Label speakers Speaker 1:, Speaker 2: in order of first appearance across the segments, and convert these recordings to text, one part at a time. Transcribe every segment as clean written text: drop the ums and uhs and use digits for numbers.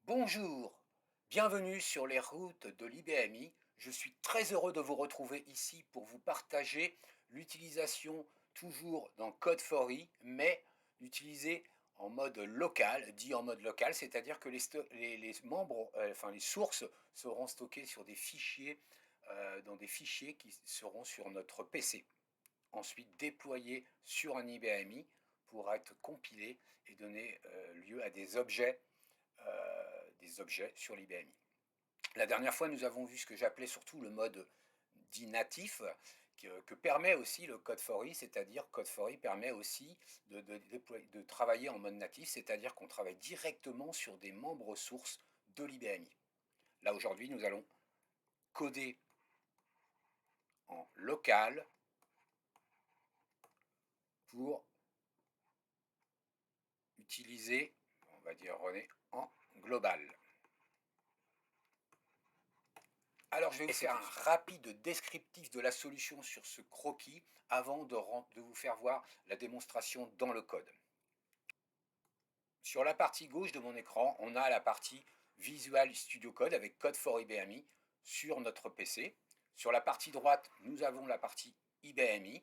Speaker 1: Bonjour, bienvenue sur les routes de l'IBMI. Je suis très heureux de vous retrouver ici pour vous partager l'utilisation toujours dans Code4i, mais utilisée en mode local, dit en mode local, c'est-à-dire que les membres, enfin les sources seront stockées sur des fichiers, dans des fichiers qui seront sur notre PC, ensuite déployés sur un IBMI pour être compilés et donner lieu à des objets sur l'IBMI. La dernière fois, nous avons vu ce que j'appelais surtout le mode dit natif, que permet aussi le Code4i, c'est-à-dire Code4i permet aussi de travailler en mode natif, c'est-à-dire qu'on travaille directement sur des membres sources de l'IBMI. Là, aujourd'hui, nous allons coder en local pour utiliser, on va dire René, en global. Alors je vais vous faire un rapide descriptif de la solution sur ce croquis avant de vous faire voir la démonstration dans le code. Sur la partie gauche de mon écran, on a la partie Visual Studio Code avec Code4IBMI sur notre PC. Sur la partie droite, nous avons la partie IBMI,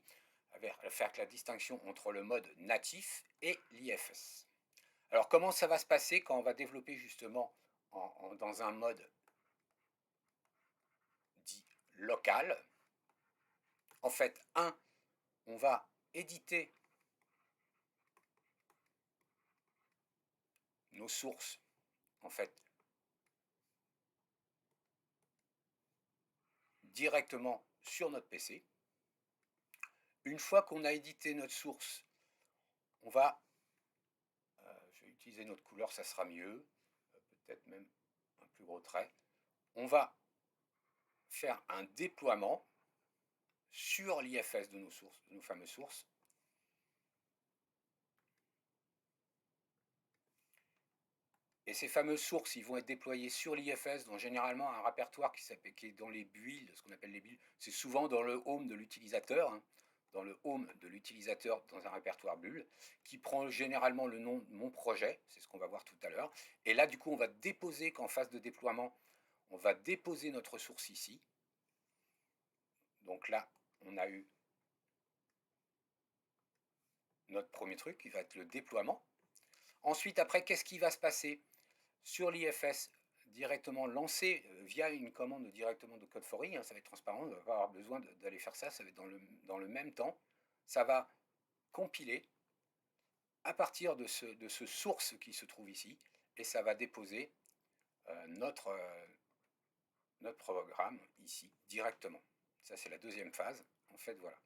Speaker 1: avec la distinction entre le mode natif et l'IFS. Alors comment ça va se passer quand on va développer justement dans un mode dit local? En fait, on va éditer nos sources, en fait, directement sur notre PC. Une fois qu'on a édité notre source, on va, je vais utiliser notre couleur, ça sera mieux, peut-être même un plus gros trait. On va faire un déploiement sur l'IFS de nos sources, de nos fameuses sources. Et ces fameuses sources, ils vont être déployées sur l'IFS, dans généralement un répertoire qui est dans les builds, ce qu'on appelle les builds. C'est souvent dans le home de l'utilisateur, hein, dans le home de l'utilisateur dans un répertoire build, qui prend généralement le nom de mon projet, c'est ce qu'on va voir tout à l'heure. Et là, du coup, on va déposer, qu'en phase de déploiement, on va déposer notre source ici. Donc là, on a eu notre premier truc, qui va être le déploiement. Ensuite, après, qu'est-ce qui va se passer sur l'IFS directement lancé via une commande directement de Code4i, hein, ça va être transparent, on ne va pas avoir besoin d'aller faire ça, ça va être dans le même temps. Ça va compiler à partir de ce source qui se trouve ici, et ça va déposer notre programme ici directement. Ça, c'est la deuxième phase. En fait, voilà.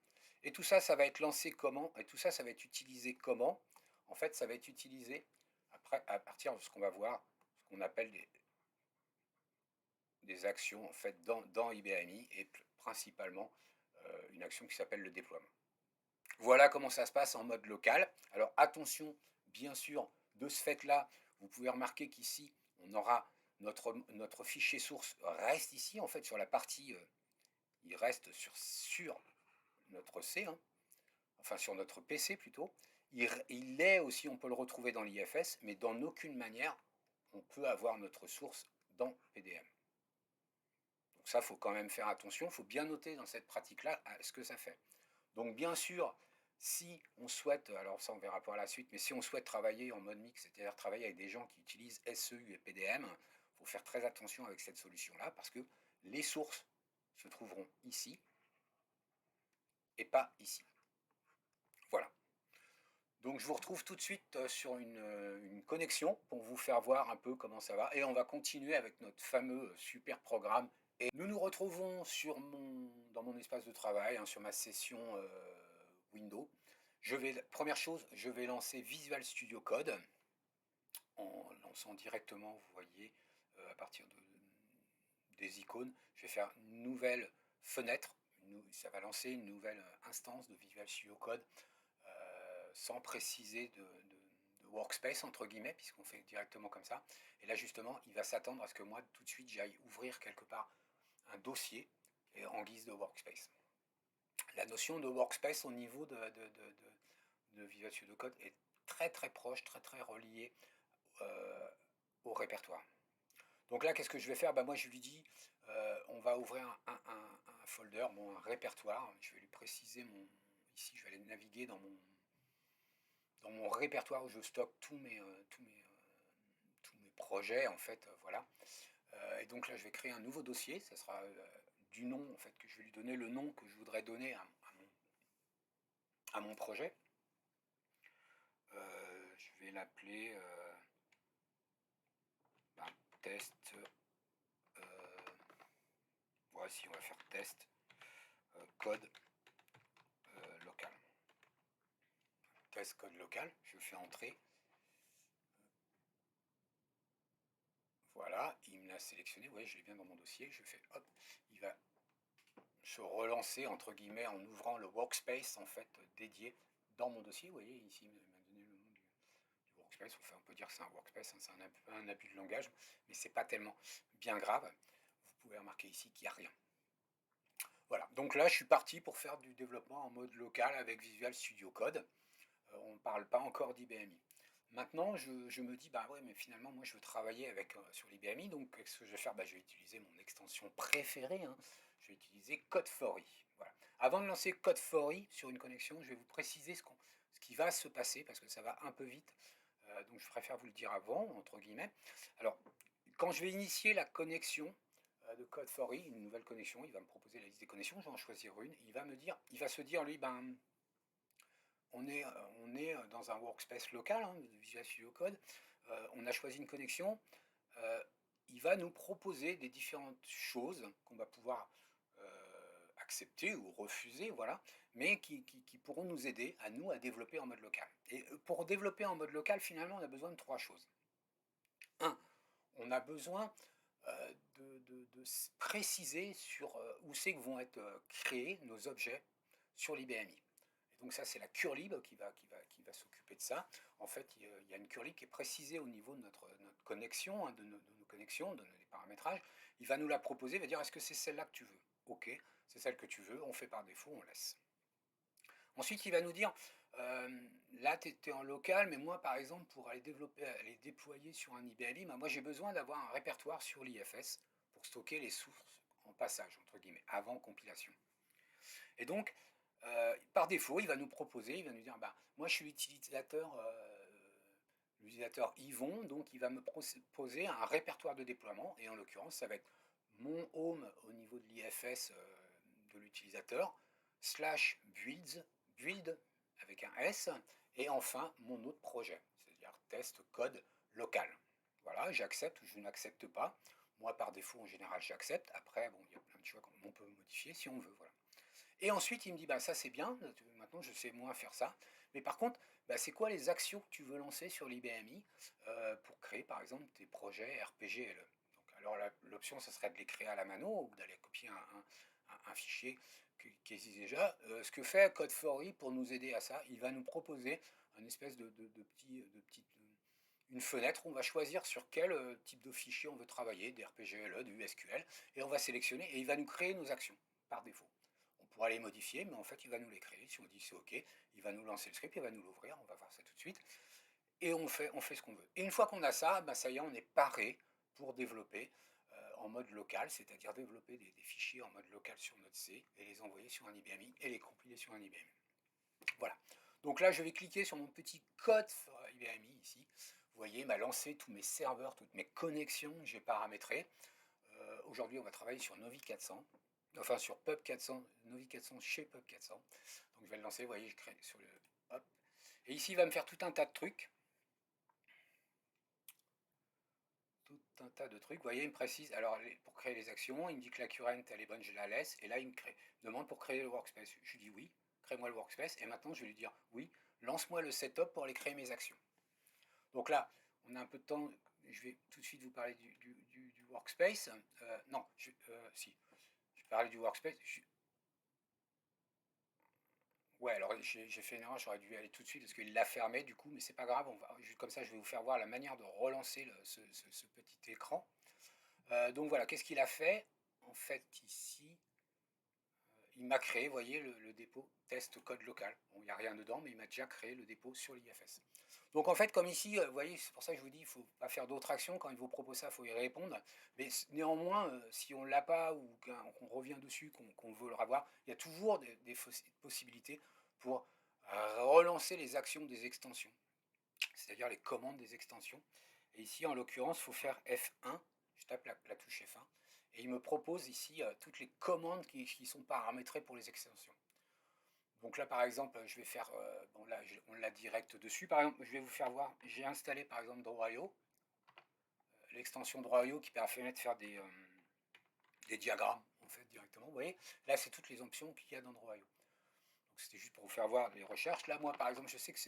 Speaker 1: Et tout ça, ça va être lancé comment? Et tout ça, ça va être utilisé comment? En fait, ça va être utilisé après, à partir de ce qu'on va voir, ce qu'on appelle des actions en fait dans IBMI et principalement une action qui s'appelle le déploiement. Voilà comment ça se passe en mode local. Alors attention, bien sûr, de ce fait-là, vous pouvez remarquer qu'ici, on aura notre fichier source reste ici, en fait, sur la partie, il reste sur notre C, hein, enfin sur notre PC plutôt. Il est aussi, on peut le retrouver dans l'IFS, mais dans aucune manière, on peut avoir notre source dans PDM. Donc ça, il faut quand même faire attention, il faut bien noter dans cette pratique-là ce que ça fait. Donc bien sûr, si on souhaite, alors ça on verra par la suite, mais si on souhaite travailler en mode mix, c'est-à-dire travailler avec des gens qui utilisent SEU et PDM, il faut faire très attention avec cette solution-là, parce que les sources se trouveront ici et pas ici. Voilà. Donc je vous retrouve tout de suite sur une connexion pour vous faire voir un peu comment ça va, et on va continuer avec notre fameux super programme. Et nous nous retrouvons dans mon espace de travail, hein, sur ma session Windows. Première chose, je vais lancer Visual Studio Code en lançant directement, vous voyez, à partir des icônes. Je vais faire une nouvelle fenêtre, ça va lancer une nouvelle instance de Visual Studio Code sans préciser de workspace entre guillemets, puisqu'on fait directement comme ça. Et là justement, il va s'attendre à ce que moi tout de suite j'aille ouvrir quelque part un dossier en guise de workspace. La notion de workspace au niveau de Visual Studio Code est très très proche, très très reliée au répertoire. Donc là, qu'est-ce que je vais faire? Bah, moi, je lui dis, on va ouvrir un folder, bon, un répertoire. Je vais lui préciser ici, je vais aller naviguer dans mon répertoire où je stocke tous mes projets, en fait, voilà. Et donc là, je vais créer un nouveau dossier. Ça sera du nom, en fait, que je vais lui donner le nom que je voudrais donner à mon projet. Je vais l'appeler test. Voici, on va faire test code local. Test code local. Je fais entrer. Voilà, il me l'a sélectionné. Vous voyez, je l'ai bien dans mon dossier. Je fais hop, il va se relancer entre guillemets en ouvrant le workspace en fait dédié dans mon dossier. Vous voyez, ici, il m'a donné le nom du workspace. Enfin, on peut dire que c'est un workspace, hein, c'est un abus de langage, mais c'est pas tellement bien grave. Vous pouvez remarquer ici qu'il n'y a rien. Voilà, donc là je suis parti pour faire du développement en mode local avec Visual Studio Code. On ne parle pas encore d'IBMI. Maintenant, je me dis, bah ouais, mais finalement, moi, je veux travailler sur l'IBMI, donc qu'est-ce que je vais faire? Bah, je vais utiliser mon extension préférée, hein. Je vais utiliser Code4i. Voilà. Avant de lancer Code4i sur une connexion, je vais vous préciser ce qui va se passer, parce que ça va un peu vite, donc je préfère vous le dire avant, entre guillemets. Alors, quand je vais initier la connexion de Code4i, une nouvelle connexion, il va me proposer la liste des connexions, je vais en choisir une, il va se dire, lui, ben, on est dans un workspace local, hein, de Visual Studio Code. On a choisi une connexion. Il va nous proposer des différentes choses qu'on va pouvoir accepter ou refuser, voilà, mais qui pourront nous aider à nous à développer en mode local. Et pour développer en mode local, finalement, on a besoin de trois choses. Un, on a besoin de préciser sur où c'est que vont être créés nos objets sur l'IBMI. Donc ça, c'est la curlib qui va s'occuper de ça. En fait, il y a une curlib qui est précisée au niveau de notre connexion, hein, de nos connexions, de nos paramétrages. Il va nous la proposer, il va dire, est-ce que c'est celle-là que tu veux? Ok, c'est celle que tu veux, on fait par défaut, on laisse. Ensuite, il va nous dire, là, tu es en local, mais moi, par exemple, pour aller déployer sur un IBMI, moi, j'ai besoin d'avoir un répertoire sur l'IFS pour stocker les sources en passage, entre guillemets, avant compilation. Et donc, par défaut, il va nous proposer, il va nous dire, bah, moi je suis l'utilisateur Yvon, donc il va me proposer un répertoire de déploiement, et en l'occurrence, ça va être mon home au niveau de l'IFS de l'utilisateur, slash build avec un S, et enfin mon autre projet, c'est-à-dire test code local. Voilà, j'accepte ou je n'accepte pas. Moi, par défaut, en général, j'accepte. Après, bon, il y a plein de choix qu'on peut modifier si on veut, voilà. Et ensuite, il me dit, bah, ça c'est bien, maintenant je sais moins faire ça. Mais par contre, bah, c'est quoi les actions que tu veux lancer sur l'IBMI pour créer par exemple tes projets RPGLE? Donc, alors l'option, ce serait de les créer à la mano ou d'aller copier un fichier qui existe déjà. Ce que fait Code4i pour nous aider à ça, il va nous proposer une espèce une fenêtre où on va choisir sur quel type de fichier on veut travailler, des RPGLE, du SQL, et on va sélectionner et il va nous créer nos actions par défaut. On pourra les modifier, mais en fait, il va nous les créer. Si on dit c'est OK, il va nous lancer le script, il va nous l'ouvrir, on va voir ça tout de suite. Et on fait ce qu'on veut. Et une fois qu'on a ça, ben ça y est, on est paré pour développer en mode local, c'est-à-dire développer des fichiers en mode local sur notre C et les envoyer sur un IBMI et les compiler sur un IBMI. Voilà. Donc là, je vais cliquer sur mon petit code IBMI ici. Vous voyez, il m'a lancé tous mes serveurs, toutes mes connexions que j'ai paramétrées. Aujourd'hui, on va travailler sur Novi 400. Enfin, sur Pub 400, Novi 400 chez Pub 400. Donc je vais le lancer, vous voyez, je crée sur le... Hop. Et ici, il va me faire tout un tas de trucs. Tout un tas de trucs. Vous voyez, il me précise, alors pour créer les actions, il me dit que la current, elle est bonne, je la laisse. Et là, il me demande pour créer le workspace. Je lui dis oui, crée-moi le workspace. Et maintenant, je vais lui dire oui, lance-moi le setup pour aller créer mes actions. Donc là, on a un peu de temps. Je vais tout de suite vous parler du workspace. Non, si. Je vais parler du workspace. Ouais, alors j'ai fait une erreur, j'aurais dû aller tout de suite parce qu'il l'a fermé du coup, mais c'est pas grave, comme ça je vais vous faire voir la manière de relancer ce petit écran. Donc voilà, qu'est-ce qu'il a fait? En fait, ici, il m'a créé, vous voyez, le dépôt test code local. Bon, il n'y a rien dedans, mais il m'a déjà créé le dépôt sur l'IFS. Donc en fait, comme ici, vous voyez, c'est pour ça que je vous dis, il faut pas faire d'autres actions. Quand il vous propose ça, il faut y répondre. Mais néanmoins, si on ne l'a pas ou qu'on revient dessus, qu'on veut le revoir, il y a toujours des possibilités pour relancer les actions des extensions, c'est-à-dire les commandes des extensions. Et ici, en l'occurrence, il faut faire F1. Je tape la touche F1. Et il me propose ici toutes les commandes qui sont paramétrées pour les extensions. Donc là, par exemple, je vais faire, bon là, on l'a direct dessus. Par exemple, je vais vous faire voir, j'ai installé par exemple Draw.io, l'extension Draw.io qui permet de faire des diagrammes, en fait, directement. Vous voyez, là, c'est toutes les options qu'il y a dans Draw.io. Donc c'était juste pour vous faire voir les recherches. Là, moi, par exemple, je sais que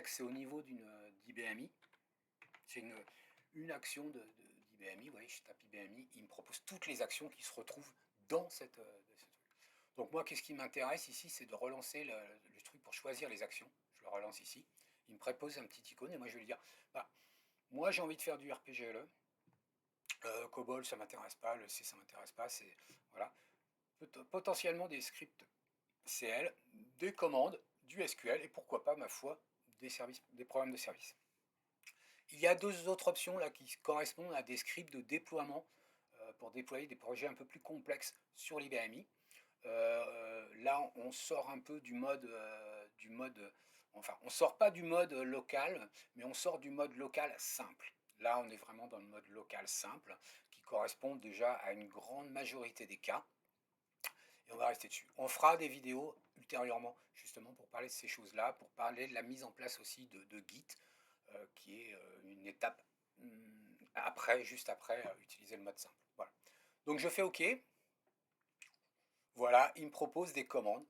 Speaker 1: c'est au niveau d'IBMI. C'est une action d'IBMI. Vous voyez, je tape IBMI, il me propose toutes les actions qui se retrouvent dans cette truc. Donc moi, qu'est-ce qui m'intéresse ici, c'est de relancer le truc pour choisir les actions. Je le relance ici. Il me propose un petit icône et moi je vais lui dire, bah, moi j'ai envie de faire du RPGLE. COBOL, ça m'intéresse pas. Le C, ça m'intéresse pas. C'est voilà, potentiellement des scripts CL, des commandes, du SQL et pourquoi pas, ma foi, des services, des programmes de service. Il y a deux autres options là qui correspondent à des scripts de déploiement pour déployer des projets un peu plus complexes sur l'IBMI. Là, on sort un peu enfin, on sort pas du mode local, mais on sort du mode local simple. Là, on est vraiment dans le mode local simple, qui correspond déjà à une grande majorité des cas. Et on va rester dessus. On fera des vidéos ultérieurement, justement, pour parler de ces choses-là, pour parler de la mise en place aussi de Git, qui est une étape après, juste après, utiliser le mode simple. Voilà. Donc je fais OK. Voilà, il me propose des commandes,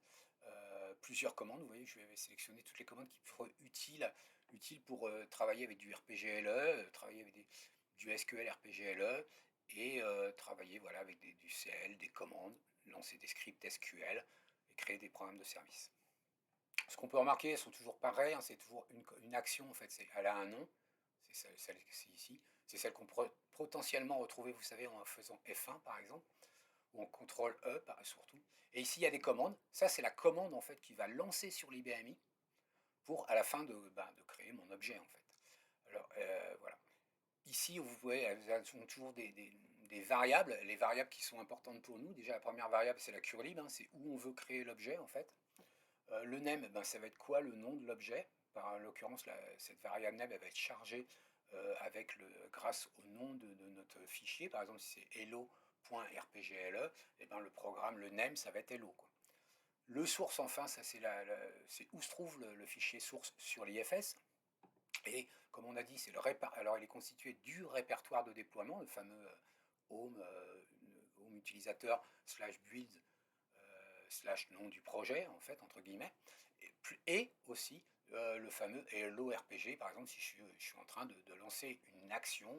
Speaker 1: plusieurs commandes. Vous voyez, je vais sélectionner toutes les commandes qui seront utiles pour travailler avec du RPGLE, travailler avec du SQL RPGLE et travailler voilà, avec du CL, des commandes, lancer des scripts SQL et créer des programmes de service. Ce qu'on peut remarquer, elles sont toujours pareilles, hein, c'est toujours une action, en fait, elle a un nom, c'est celle ici, c'est celle qu'on pourrait potentiellement retrouver, vous savez, en faisant F1 par exemple, ou en CTRL E surtout. Et ici, il y a des commandes. Ça, c'est la commande en fait qui va lancer sur l'IBMI pour à la fin de créer mon objet en fait. Alors voilà. Ici, vous voyez, elles sont toujours des variables. Les variables qui sont importantes pour nous. Déjà, la première variable, c'est la curlib, hein, c'est où on veut créer l'objet en fait. Le name, ben, ça va être quoi le nom de l'objet? Par l'occurrence, cette variable name elle va être chargée grâce au nom de notre fichier. Par exemple, si c'est hello.rpgle, et ben, le programme, le name, ça va être hello, quoi. Le source, enfin, ça c'est où se trouve le fichier source sur l'IFS. Et comme on a dit, alors il est constitué du répertoire de déploiement, le fameux home, home utilisateur slash build slash nom du projet, en fait, entre guillemets, et aussi le fameux Hello RPG, par exemple, si je suis en train de lancer une action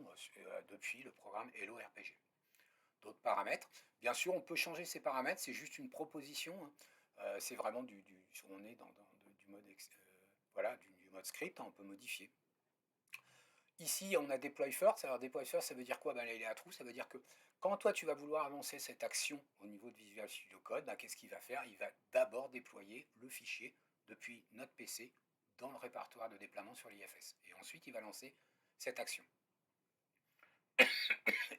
Speaker 1: depuis le programme Hello RPG. D'autres paramètres. Bien sûr, on peut changer ces paramètres, c'est juste une proposition. Hein. C'est vraiment on est du mode, voilà, du mode script, hein, on peut modifier. Ici, on a deploy first. Alors, deploy first, ça veut dire quoi? Ben, il est à trou. Ça veut dire que quand toi, tu vas vouloir lancer cette action au niveau de Visual Studio Code, ben, qu'est-ce qu'il va faire? Il va d'abord déployer le fichier depuis notre PC dans le répertoire de déploiement sur l'IFS. Et ensuite, il va lancer cette action.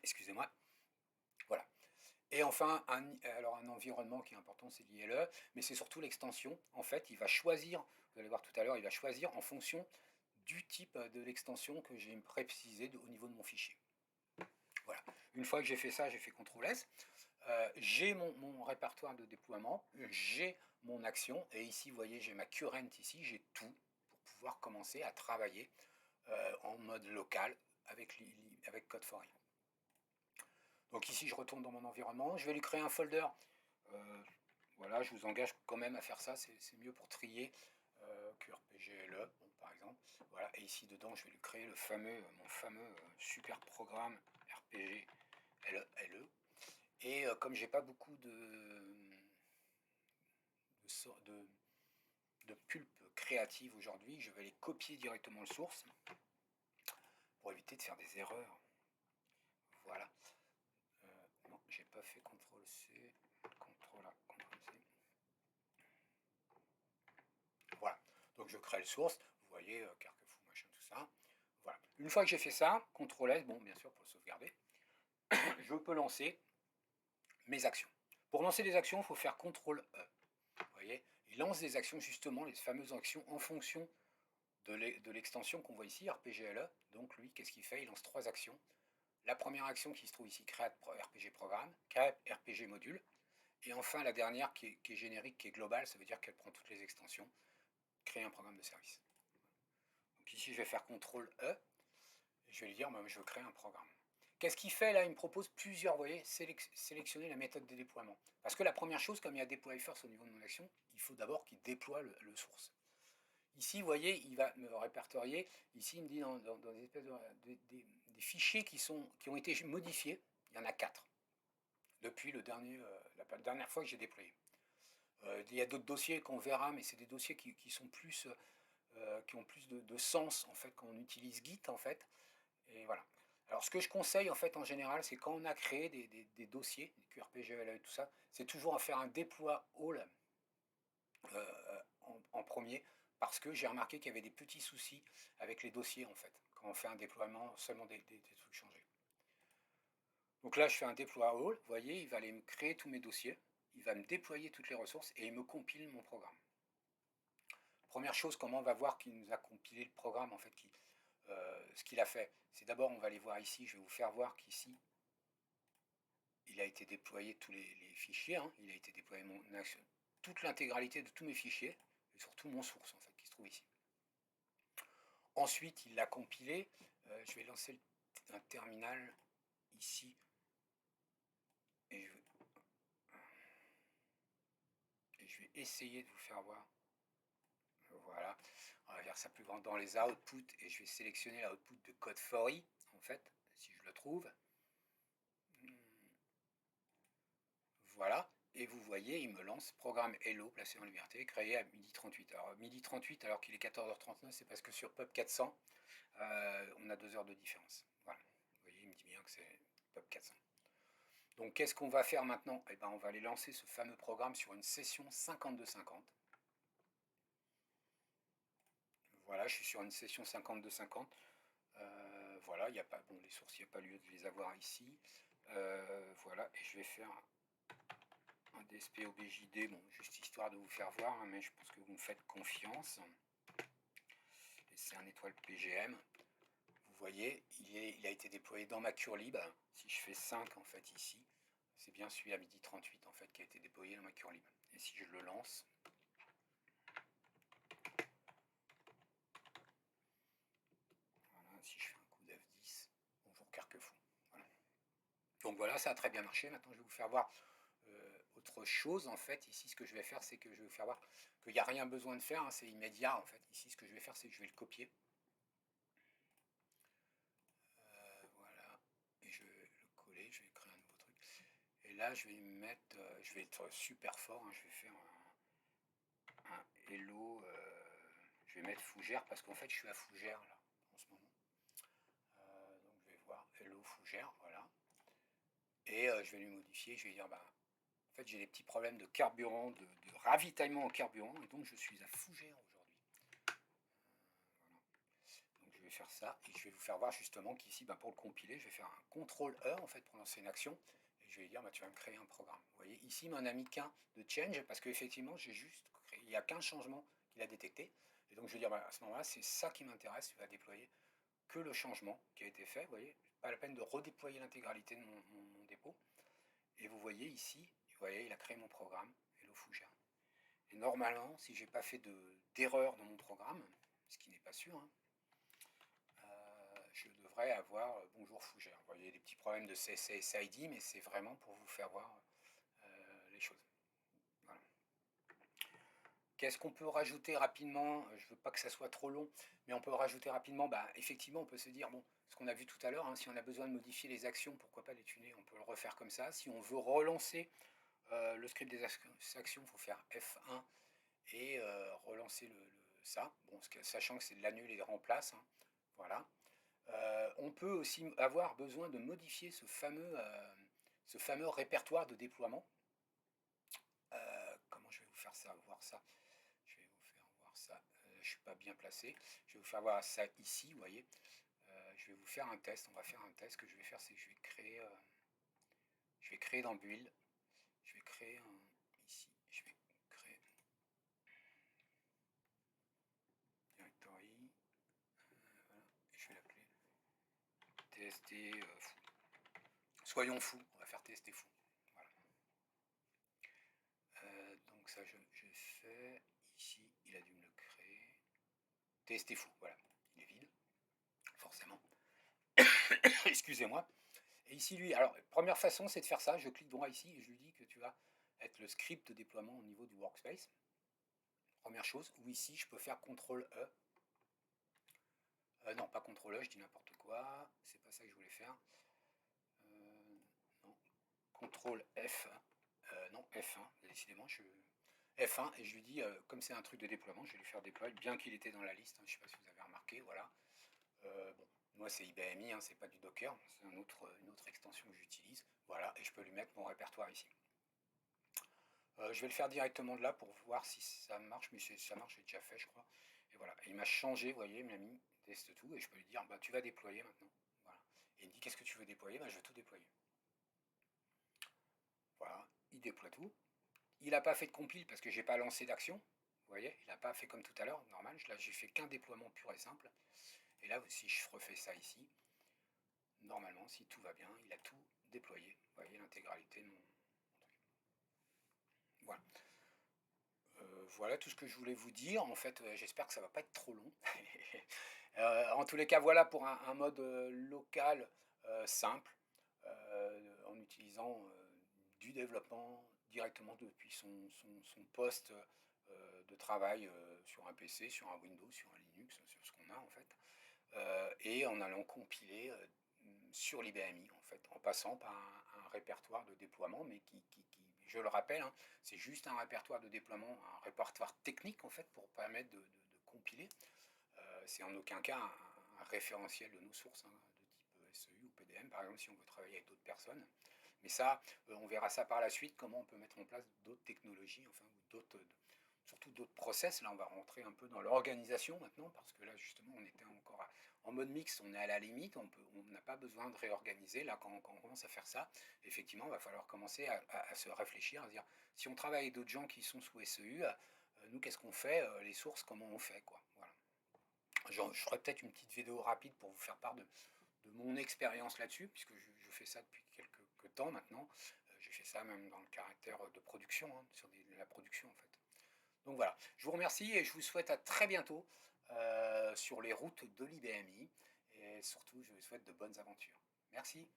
Speaker 1: Excusez-moi. Voilà. Et enfin, un environnement qui est important, c'est l'ILE, mais c'est surtout l'extension. En fait, il va choisir, vous allez voir tout à l'heure, il va choisir en fonction du type de l'extension que j'ai précisé au niveau de mon fichier. Voilà. Une fois que j'ai fait ça, j'ai fait CTRL S. J'ai mon répertoire de déploiement, j'ai mon action, et ici, vous voyez, j'ai ma current ici, j'ai tout pour pouvoir commencer à travailler en mode local avec Code4Io. Donc ici, je retourne dans mon environnement, je vais lui créer un folder. Voilà, je vous engage quand même à faire ça, c'est mieux pour trier que RPGLE, bon, par exemple. Voilà, et ici dedans, je vais lui créer mon fameux super programme RPGLE. Et comme j'ai pas beaucoup de pulpe créative aujourd'hui, je vais aller copier directement le source pour éviter de faire des erreurs. Voilà. Non, j'ai pas fait CTRL C, CTRL A, CTRL C. Voilà. Donc je crée le source. Vous voyez, Carquefou, machin, tout ça. Voilà. Une fois que j'ai fait ça, CTRL S, bon, bien sûr, pour le sauvegarder, je peux lancer mes actions. Pour lancer des actions, il faut faire CTRL E. Vous voyez, il lance des actions, justement, les fameuses actions en fonction de l'extension qu'on voit ici, RPGLE. Donc lui, qu'est-ce qu'il fait? Il lance 3 actions. La première action qui se trouve ici, Create RPG Programme, Create RPG Module. Et enfin, la dernière qui est générique, qui est globale, ça veut dire qu'elle prend toutes les extensions. Créer un programme de service. Donc ici, je vais faire CTRL E. Et je vais lui dire, moi, je veux créer un programme. Qu'est-ce qu'il fait là? Il me propose plusieurs, vous voyez, sélectionner la méthode de déploiement. Parce que la première chose, comme il y a déploy first au niveau de mon action, il faut d'abord qu'il déploie le source. Ici, vous voyez, il va me répertorier. Ici, il me dit dans des espèces des fichiers qui ont été modifiés. Il y en a 4 depuis la dernière fois que j'ai déployé. Il y a d'autres dossiers qu'on verra, mais c'est des dossiers qui sont plus, qui ont plus de sens en fait quand on utilise Git en fait. Et voilà. Alors ce que je conseille en fait en général, c'est quand on a créé des dossiers, des QRPGL et tout ça, c'est toujours à faire un déploy all en premier, parce que j'ai remarqué qu'il y avait des petits soucis avec les dossiers en fait, quand on fait un déploiement seulement des trucs changés. Donc là je fais un déploy all, vous voyez, il va aller me créer tous mes dossiers, il va me déployer toutes les ressources et il me compile mon programme. Première chose, comment on va voir qu'il nous a compilé le programme en fait, ce qu'il a fait, c'est d'abord on va aller voir ici, je vais vous faire voir qu'ici il a été déployé tous les fichiers, hein, il a été déployé toute l'intégralité de tous mes fichiers, et surtout mon source en fait, qui se trouve ici. Ensuite, il l'a compilé. Je vais lancer un terminal ici. Et je vais essayer de vous faire voir. Voilà. On va faire ça plus grand dans les outputs. Et je vais sélectionner l'output de code for i, en fait, si je le trouve. Voilà. Et vous voyez, il me lance programme Hello, placé en liberté, créé à 12h38. Alors, 12h38, alors qu'il est 14h39, c'est parce que sur Pub 400, on a 2 heures de différence. Voilà. Vous voyez, il me dit bien que c'est Pub 400. Donc qu'est-ce qu'on va faire maintenant? Eh ben, on va aller lancer ce fameux programme sur une session 5250. Voilà, je suis sur une session 5250. Voilà, il n'y a pas, bon, les sources, il n'y a pas lieu de les avoir ici. Voilà, et je vais faire un DSP OBJD, bon, juste histoire de vous faire voir, hein, mais je pense que vous me faites confiance. Et c'est un étoile PGM. Vous voyez, il a été déployé dans ma curlib. Si je fais 5 en fait ici, c'est bien celui à 12h38 en fait qui a été déployé dans ma curlib. Et si je le lance, voilà, si je fais un coup d'F10, bonjour Carquefou. Voilà. Donc voilà, ça a très bien marché. Maintenant, je vais vous faire voir autre chose. En fait, ici, ce que je vais faire, c'est que je vais vous faire voir qu'il n'y a rien besoin de faire. Hein, c'est immédiat. En fait, ici, ce que je vais faire, c'est que je vais le copier. Voilà. Et je vais le coller. Je vais créer un nouveau truc. Et là, je vais mettre, je vais être super fort. Hein, je vais faire un hello. Je vais mettre Fougère parce qu'en fait, je suis à Fougère là en ce moment. Donc, je vais voir hello Fougère. Voilà. Et je vais lui modifier. Je vais dire, bah, en fait, j'ai des petits problèmes de carburant, de ravitaillement en carburant, et donc je suis à Fougères aujourd'hui. Voilà. Donc je vais faire ça, et je vais vous faire voir justement qu'ici, ben, pour le compiler, je vais faire un CTRL E en fait pour lancer une action, et je vais lui dire, bah, tu vas me créer un programme. Vous voyez, ici, il m'en a mis qu'un de change, parce qu'effectivement, j'ai juste créé, il n'y a qu'un changement qu'il a détecté, et donc je vais dire, bah, à ce moment-là, c'est ça qui m'intéresse, tu vas déployer que le changement qui a été fait, vous voyez, pas la peine de redéployer l'intégralité de mon dépôt. Et vous voyez ici, vous voyez, il a créé mon programme, Hello Fougère. Et normalement, si je n'ai pas fait d'erreur dans mon programme, ce qui n'est pas sûr, hein, je devrais avoir bonjour Fougère. Vous voyez, des petits problèmes de CSSID, mais c'est vraiment pour vous faire voir les choses. Voilà. Qu'est-ce qu'on peut rajouter rapidement? Je ne veux pas que ça soit trop long, mais on peut rajouter rapidement, bah, effectivement, on peut se dire, bon, ce qu'on a vu tout à l'heure, hein, si on a besoin de modifier les actions, pourquoi pas les tuner, on peut le refaire comme ça. Si on veut relancer le script des actions, il faut faire F1 et relancer ça, bon, sachant que c'est de l'annule et de remplace. Hein, voilà. On peut aussi avoir besoin de modifier ce fameux répertoire de déploiement. Comment je vais vous faire ça, voir ça? Je vais vous faire voir ça. je suis pas bien placé. Je vais vous faire voir ça ici, vous voyez. Je vais vous faire un test. On va faire un test. Ce que je vais faire, c'est que je vais créer dans Build. Je vais créer un ici. Je vais créer directory. Voilà. Je vais l'appeler TST fou. Soyons fous. On va faire TST fou. Voilà. Donc ça, je fais ici. Il a dû me le créer. TST fou. Voilà. Il est vide. Forcément. Excusez-moi. Et ici, lui, alors, première façon, c'est de faire ça. Je clique droit ici et je lui dis que tu vas être le script de déploiement au niveau du workspace. Première chose. Ou ici, je peux faire CTRL-E. Non, pas CTRL-E, je dis n'importe quoi. C'est pas ça que je voulais faire. Non. CTRL-F. Non, F1. Décidément, F1 et je lui dis, comme c'est un truc de déploiement, je vais lui faire déployer, bien qu'il était dans la liste. Hein, je ne sais pas si vous avez remarqué. Voilà. Bon, moi c'est IBMI, hein, c'est pas du Docker, c'est une autre extension que j'utilise. Voilà, et je peux lui mettre mon répertoire ici. Je vais le faire directement de là pour voir si ça marche, mais ça marche, j'ai déjà fait, je crois. Et voilà, et il m'a changé, vous voyez, il m'a mis test tout, et je peux lui dire, bah, tu vas déployer maintenant. Voilà. Et il me dit, qu'est-ce que tu veux déployer? Bah, je veux tout déployer. Voilà, il déploie tout. Il n'a pas fait de compile parce que j'ai pas lancé d'action. Vous voyez, il n'a pas fait comme tout à l'heure, normal. Là, j'ai fait qu'un déploiement pur et simple. Et là, si je refais ça ici, normalement, si tout va bien, il a tout déployé. Vous voyez l'intégralité de mon truc. Voilà. Voilà tout ce que je voulais vous dire. En fait, j'espère que ça va pas être trop long. En tous les cas, voilà pour un mode local simple, en utilisant du développement directement depuis son poste de travail sur un PC, sur un Windows, sur un Linux, sur ce qu'on a en fait, et en allant compiler sur l'IBMI en fait, en passant par un répertoire de déploiement, mais qui je le rappelle, hein, c'est juste un répertoire de déploiement, un répertoire technique en fait pour permettre de compiler. C'est en aucun cas un référentiel de nos sources, hein, de type SEU ou PDM par exemple si on veut travailler avec d'autres personnes. Mais ça, on verra ça par la suite, comment on peut mettre en place d'autres technologies, enfin, ou d'autres, surtout d'autres process. Là, on va rentrer un peu dans l'organisation maintenant, parce que là, justement, on était encore en mode mix, on est à la limite, on n'a pas besoin de réorganiser. Là, quand on commence à faire ça, effectivement, il va falloir commencer à se réfléchir, à se dire, si on travaille avec d'autres gens qui sont sous SEU, nous, qu'est-ce qu'on fait? Les sources, comment on fait, quoi. Voilà. Je ferai peut-être une petite vidéo rapide pour vous faire part de mon expérience là-dessus, puisque je fais ça depuis quelques temps maintenant. J'ai fait ça même dans le caractère de production, hein, sur la production en fait. Donc voilà, je vous remercie et je vous souhaite à très bientôt sur les routes de l'IBMI. Et surtout, je vous souhaite de bonnes aventures. Merci.